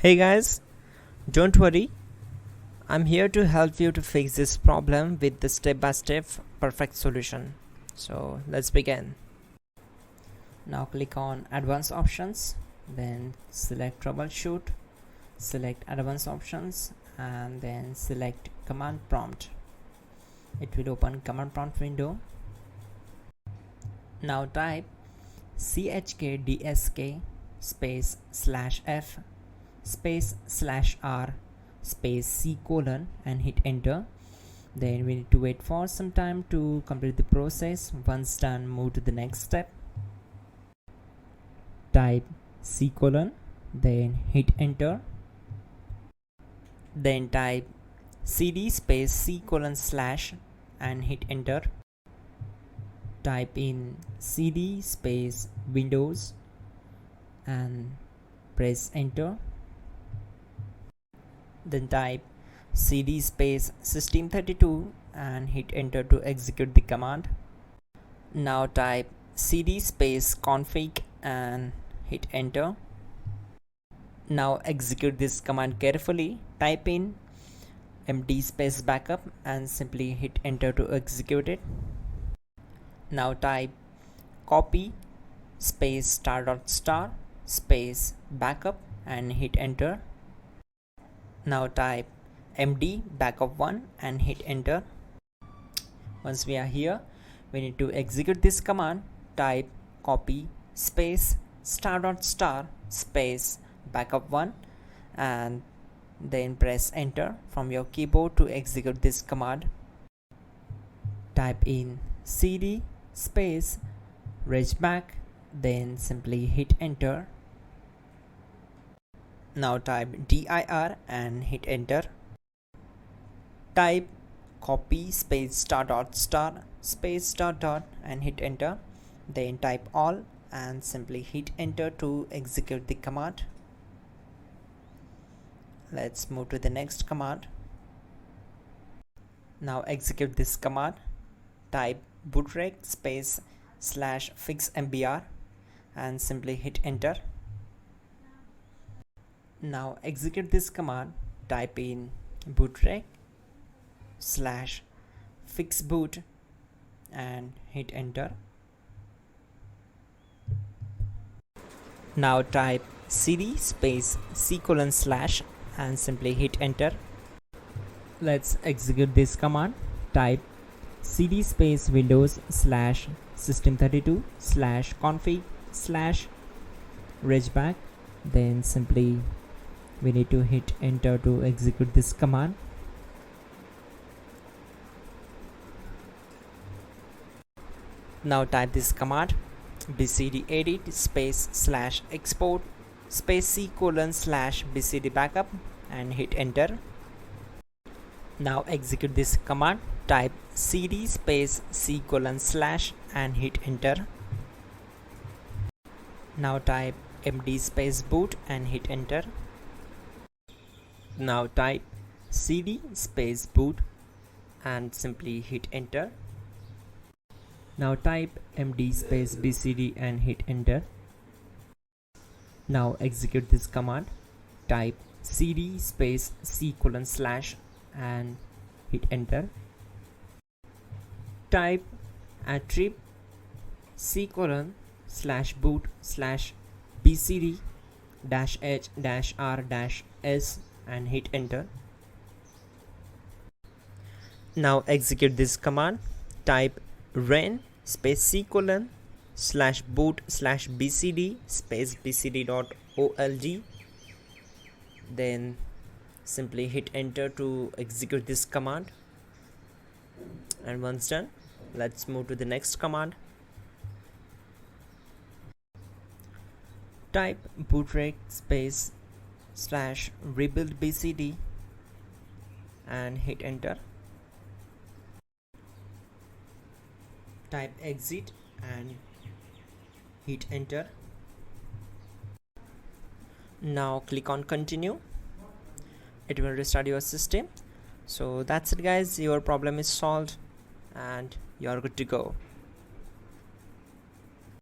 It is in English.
Hey guys, don't worry, I'm here to help you to fix this problem with the step-by-step perfect solution. So let's begin. Now click on advanced options, then select troubleshoot, select advanced options and then select command prompt. It will open command prompt window. Now type chkdsk space /f space /r space c colon and hit enter. Then we need to wait for some time to complete the process. Once done, move to the next step. Type c colon, then hit enter. Then type cd space c colon / and hit enter. Type in cd space windows and press enter. Then type cd space system32 and hit enter to execute the command. Now type cd space config and hit enter. Now execute this command carefully. Type in md space backup and simply hit enter to execute it. Now type copy space ** space backup and hit enter. Now type md backup1 and hit enter. Once we are here, we need to execute this command. Type copy space ** space backup1 and then press enter from your keyboard to execute this command. Type in cd space regback, then simply hit enter. Now type dir and hit enter. Type copy space ** space ... and hit enter. Then type all and simply hit enter to execute the command. Let's move to the next command. Now execute this command. Type bootrec space /fixmbr and simply hit enter. Now execute this command. Type in bootrec /fixboot and hit enter. Now type cd space c colon / and simply hit enter. Let's execute this command. Type cd space windows /system32 /config /regback, then simply we need to hit enter to execute this command. Now type this command bcd edit space /export space c colon /bcd backup and hit enter. Now execute this command. Type cd space c colon / and hit enter. Now type md space boot and hit enter. Now type cd space boot and simply hit enter. Now type md space bcd and hit enter. Now execute this command. Type cd space c colon / and hit enter. Type attrib c colon /boot /bcd -h -r -s and hit enter. Now execute this command. Type ren space c colon /boot /bcd space bcd.olg, then simply hit enter to execute this command. And once done, let's move to the next command. Type bootrec space /rebuild bcd and hit enter. Type exit and hit enter. Now click on continue. It will restart your system. So that's it guys, your problem is solved and you're good to go.